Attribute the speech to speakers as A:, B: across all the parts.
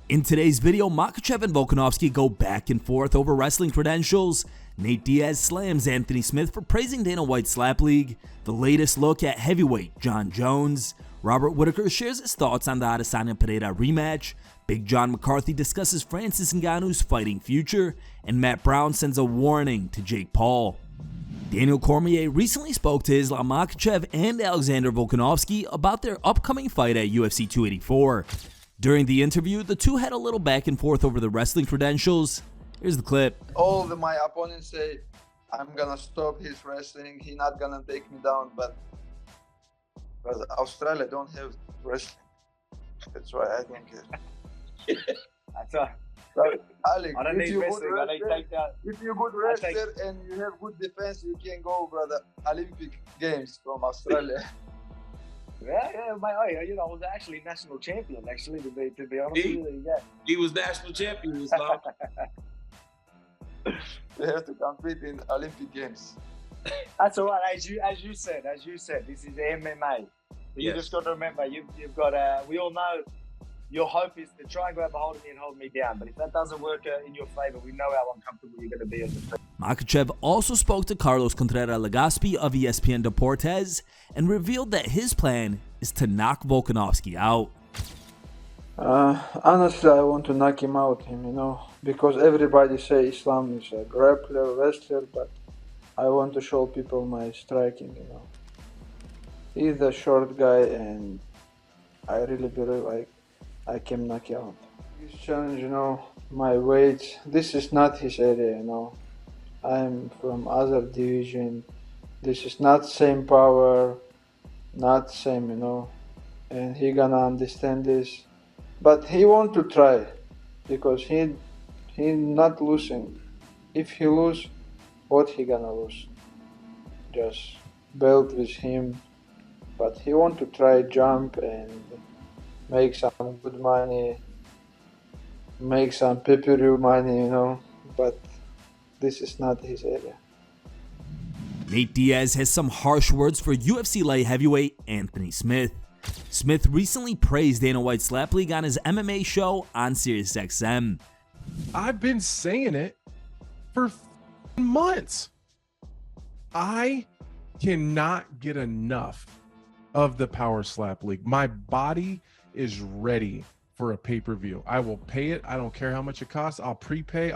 A: In today's video, Makhachev and Volkanovski go back and forth over wrestling credentials. Nate Diaz slams Anthony Smith for praising Dana White's slap league. The latest look at heavyweight Jon Jones. Robert Whittaker shares his thoughts on the Adesanya-Pereira rematch. Big John McCarthy discusses Francis Ngannou's fighting future. And Matt Brown sends a warning to Jake Paul. Daniel Cormier recently spoke to Islam Makhachev and Alexander Volkanovski about their upcoming fight at UFC 284. During the interview, the two had a little back and forth over the wrestling credentials. Here's the clip.
B: All my opponents say, I'm gonna stop his wrestling, he's not gonna take me down, but Australia don't have wrestling. That's why I think it.
C: That's right.
B: So, Alex,
C: I don't need wrestling, I need takedown.
B: If you're good wrestler and you have good defense, you can go, brother, Olympic Games from Australia.
C: Yeah, mate. You know, I was actually national champion. Actually, to be honest with you, yeah.
D: He was national champion, Islam.
B: They have to compete in Olympic Games.
C: That's all right. As you said, this is MMA. You just got to remember, you've got. We all know your hope is to try and grab a hold of me and hold me down. But if that doesn't work in your favor, we know how uncomfortable you're going to be as a fighter.
A: Makhachev also spoke to Carlos Contreras-Legaspi of ESPN Deportes and revealed that his plan is to knock Volkanovski out.
E: Honestly, I want to knock him out, because everybody say Islam is a grappler, wrestler, but I want to show people my striking, He's a short guy and I really believe I can knock him out. This challenge, my weight, this is not his area, I'm from other division. This is not same power, not same, and he gonna understand this. But he want to try because he not losing. If he lose, what he gonna lose? Just belt with him. But he want to try jump and make some good money, make some pay-per-view money, but this is not his area.
A: Nate Diaz has some harsh words for UFC light heavyweight Anthony Smith. Smith recently praised Dana White's slap league on his MMA show on SiriusXM.
F: I've been saying it for months. I cannot get enough of the Power Slap League. My body is ready for a pay-per-view. I will pay it. I don't care how much it costs. I'll prepay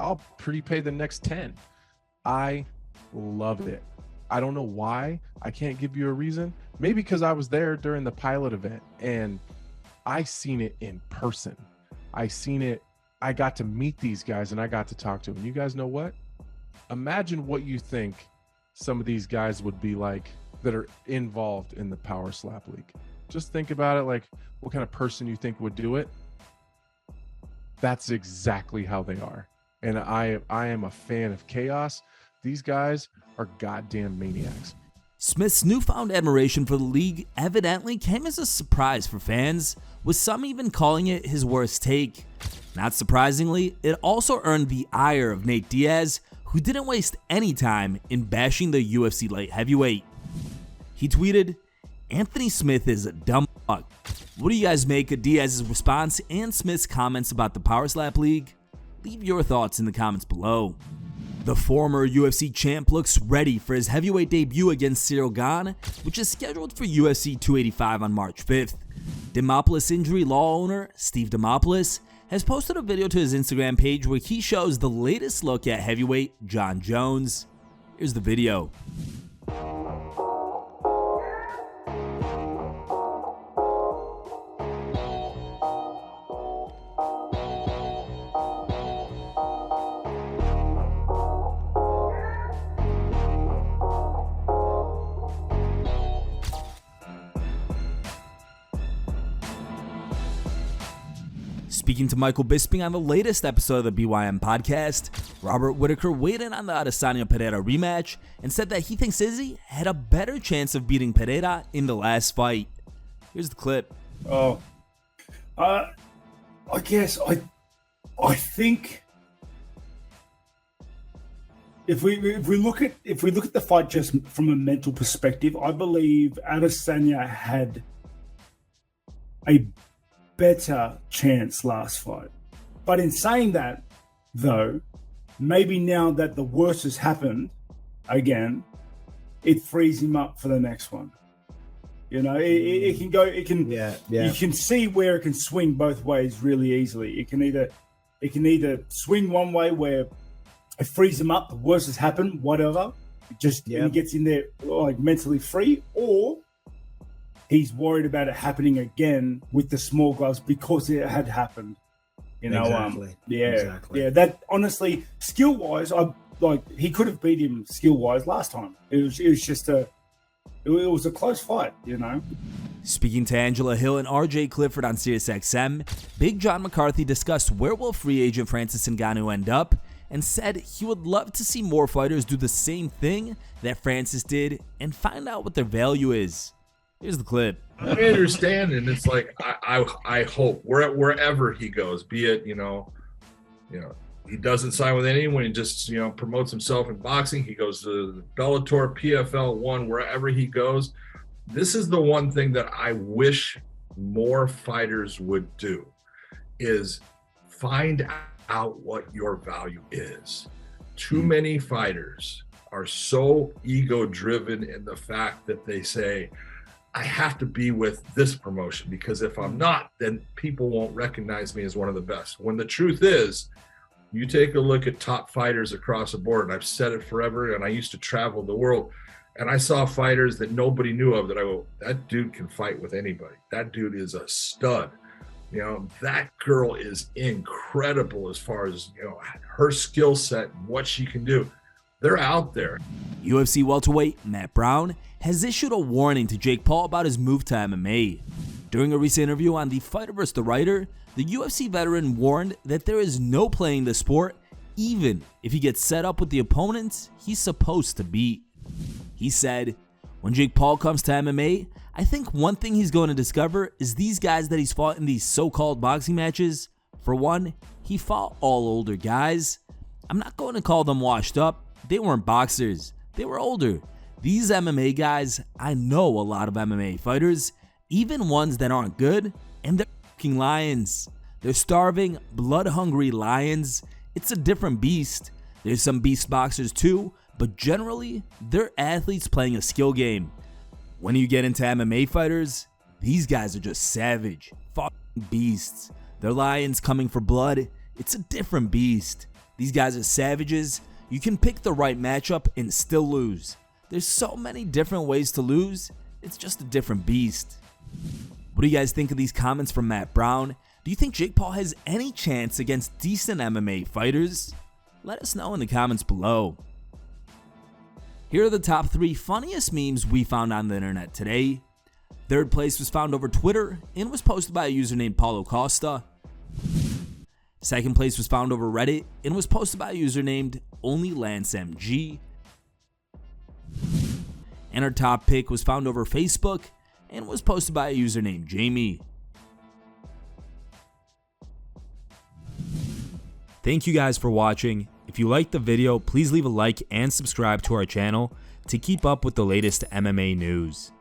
F: the next 10. I love it. I don't know why. I can't give you a reason. Maybe because I was there during the pilot event and I seen it in person. I got to meet these guys and I got to talk to them. You guys know what? Imagine what you think some of these guys would be like that are involved in the Power Slap League. Just think about it, like what kind of person you think would do it. That's exactly how they are. And I am a fan of chaos. These guys are goddamn maniacs.
A: Smith's newfound admiration for the league evidently came as a surprise for fans, with some even calling it his worst take. Not surprisingly, it also earned the ire of Nate Diaz, who didn't waste any time in bashing the UFC light heavyweight. He tweeted, "Anthony Smith is a dumb fuck." What do you guys make of Diaz's response and Smith's comments about the Power Slap League? Leave your thoughts in the comments below. The former UFC champ looks ready for his heavyweight debut against Cyril Gane, which is scheduled for UFC 285 on March 5th. Demopolis injury law owner Steve Demopolis has posted a video to his Instagram page where he shows the latest look at heavyweight Jon Jones. Here's the video. Speaking to Michael Bisping on the latest episode of the BYM podcast, Robert Whittaker weighed in on the Adesanya-Pereira rematch and said that he thinks Izzy had a better chance of beating Pereira in the last fight. Here's the clip.
G: I guess I think if we look at the fight just from a mental perspective, I believe Adesanya had a better chance last fight. But in saying that, though, maybe now that the worst has happened again, it frees him up for the next one. You know, it can go. It can.
H: Yeah.
G: You can see where it can swing both ways really easily. It can either swing one way where it frees him up. The worst has happened. Whatever. And he gets in there like mentally free, or he's worried about it happening again with the small gloves because it had happened. You know,
H: exactly.
G: Yeah. That honestly, skill wise, he could have beat him skill wise last time. It was a close fight, you know.
A: Speaking to Angela Hill and RJ Clifford on SiriusXM, Big John McCarthy discussed where will free agent Francis Ngannou end up, and said he would love to see more fighters do the same thing that Francis did and find out what their value is. Here's the clip.
I: I understand, and it's like I hope wherever he goes, be it you know he doesn't sign with anyone, he just promotes himself in boxing. He goes to Bellator, PFL 1, wherever he goes. This is the one thing that I wish more fighters would do, is find out what your value is. Too many fighters are so ego driven in the fact that they say, I have to be with this promotion because if I'm not, then people won't recognize me as one of the best. When the truth is, you take a look at top fighters across the board, and I've said it forever, and I used to travel the world, and I saw fighters that nobody knew of that I go, that dude can fight with anybody. That dude is a stud. That girl is incredible as far as, her skill set and what she can do. They're out there.
A: UFC welterweight Matt Brown has issued a warning to Jake Paul about his move to MMA. During a recent interview on The Fighter vs. The Writer, the UFC veteran warned that there is no playing the sport, even if he gets set up with the opponents he's supposed to beat. He said, when Jake Paul comes to MMA, I think one thing he's going to discover is these guys that he's fought in these so-called boxing matches. For one, he fought all older guys. I'm not going to call them washed up. They weren't boxers. They were older. These MMA guys, I know a lot of MMA fighters, even ones that aren't good, and they're fucking lions. They're starving, blood-hungry lions. It's a different beast. There's some beast boxers too, but generally, they're athletes playing a skill game. When you get into MMA fighters, these guys are just savage, fucking beasts. They're lions coming for blood. It's a different beast. These guys are savages. You can pick the right matchup and still lose. There's so many different ways to lose. It's just a different beast. What do you guys think of these comments from Matt Brown? Do you think Jake Paul has any chance against decent MMA fighters? Let us know in the comments below. Here are the top 3 funniest memes we found on the internet today. Third place was found over Twitter and was posted by a user named Paulo Costa. Second place was found over Reddit and was posted by a user named OnlyLanceMG. And our top pick was found over Facebook and was posted by a user named Jamie. Thank you guys for watching. If you liked the video, please leave a like and subscribe to our channel to keep up with the latest MMA news.